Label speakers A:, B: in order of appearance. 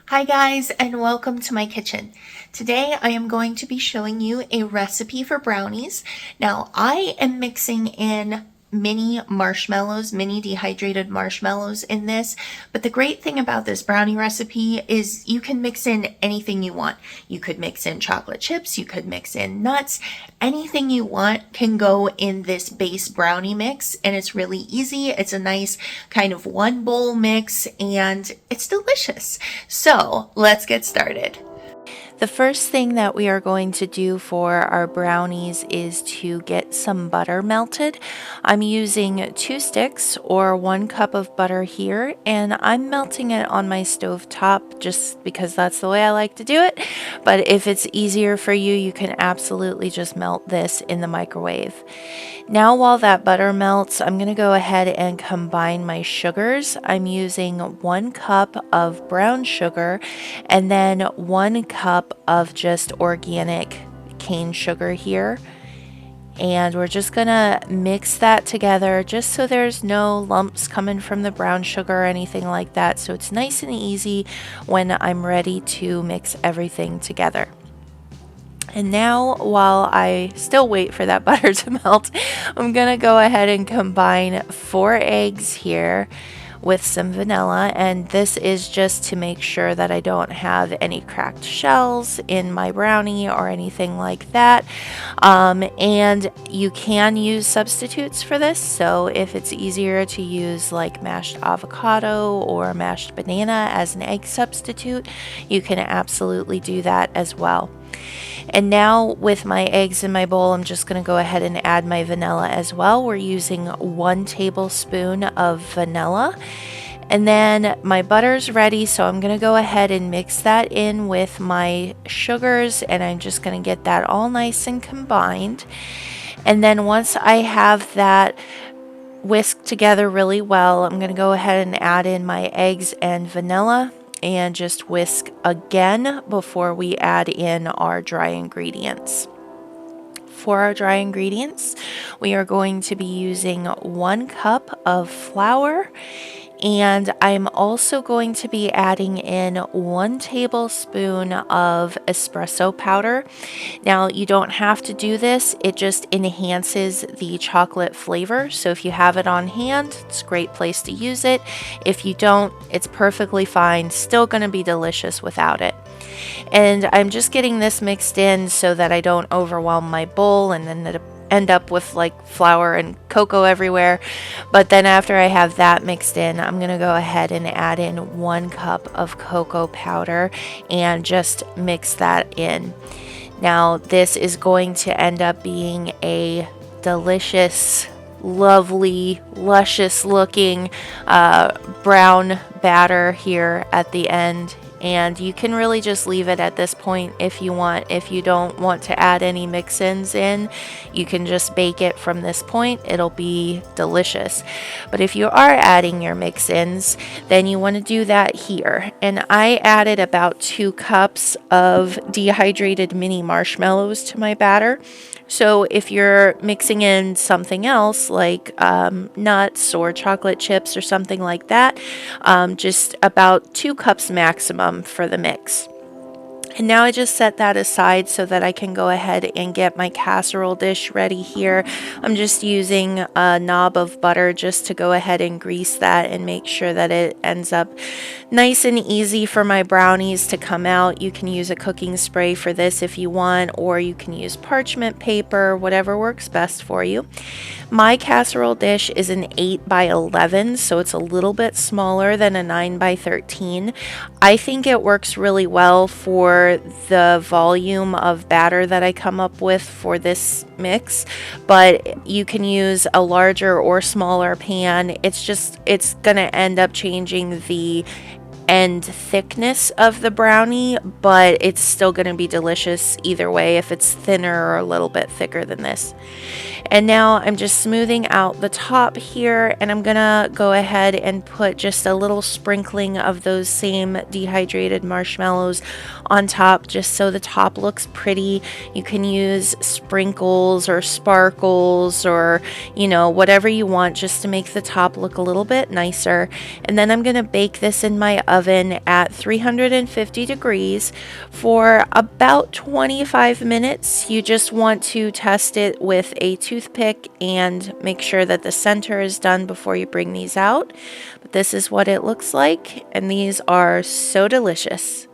A: Hi guys, and welcome to my kitchen. Today I am going to be showing you a recipe for brownies. Now I am mixing in mini marshmallows, mini dehydrated marshmallows in this, but the great thing about this brownie recipe is you can mix in anything you want. You could mix in chocolate chips, you could mix in nuts, anything you want can go in this base brownie mix, and it's really easy. It's a nice kind of one bowl mix and it's delicious. So let's get started. The first thing that we are going to do for our brownies is to get some butter melted. I'm using 2 sticks or 1 cup of butter here, and I'm melting it on my stove top just because that's the way I like to do it. But if it's easier for you, you can absolutely just melt this in the microwave. Now while that butter melts, I'm going to go ahead and combine my sugars. I'm using 1 cup of brown sugar and then 1 cup of just organic cane sugar here. And we're just gonna mix that together just so there's no lumps coming from the brown sugar or anything like that. So it's nice and easy when I'm ready to mix everything together. And now, while I still wait for that butter to melt, I'm gonna go ahead and combine 4 eggs here with some vanilla, and this is just to make sure that I don't have any cracked shells in my brownie or anything like that. And you can use substitutes for this, so if it's easier to use like mashed avocado or mashed banana as an egg substitute, you can absolutely do that as well. And now with my eggs in my bowl, I'm just going to go ahead and add my vanilla as well. We're using 1 tablespoon of vanilla. And then my butter's ready, so I'm going to go ahead and mix that in with my sugars, and I'm just going to get that all nice and combined. And then once I have that whisked together really well, I'm going to go ahead and add in my eggs and vanilla and just whisk again before we add in our dry ingredients. For our dry ingredients, we are going to be using 1 cup of flour, and I'm also going to be adding in 1 tablespoon of espresso powder. Now, you don't have to do this, it just enhances the chocolate flavor. So if you have it on hand, it's a great place to use it. If you don't, it's perfectly fine, still going to be delicious without it. And I'm just getting this mixed in so that I don't overwhelm my bowl and then end up with like flour and cocoa everywhere. But then after I have that mixed in, I'm going to go ahead and add in 1 cup of cocoa powder and just mix that in. Now this is going to end up being a delicious, lovely, luscious looking brown batter here at the end. And you can really just leave it at this point if you want. If you don't want to add any mix-ins in, you can just bake it from this point. It'll be delicious. But if you are adding your mix-ins, then you want to do that here. And I added about 2 cups of dehydrated mini marshmallows to my batter. So if you're mixing in something else like nuts or chocolate chips or something like that, just about 2 cups maximum for the mix. And now I just set that aside so that I can go ahead and get my casserole dish ready here. I'm just using a knob of butter just to go ahead and grease that and make sure that it ends up nice and easy for my brownies to come out. You can use a cooking spray for this if you want, or you can use parchment paper, whatever works best for you. My casserole dish is an 8 by 11, so it's a little bit smaller than a 9 by 13. I think it works really well for the volume of batter that I come up with for this mix, but you can use a larger or smaller pan. It's gonna end up changing the end thickness of the brownie, but it's still going to be delicious either way if it's thinner or a little bit thicker than this.
B: And now I'm just smoothing out the top here, and I'm gonna go ahead and put just a little sprinkling of those same dehydrated marshmallows on top, just so the top looks pretty. You can use sprinkles or sparkles or, you know, whatever you want just to make the top look a little bit nicer. And then I'm gonna bake this in my oven at 350 degrees for about 25 minutes. You just want to test it with a toothpick and make sure that the center is done before you bring these out. But this is what it looks like, and these are so delicious.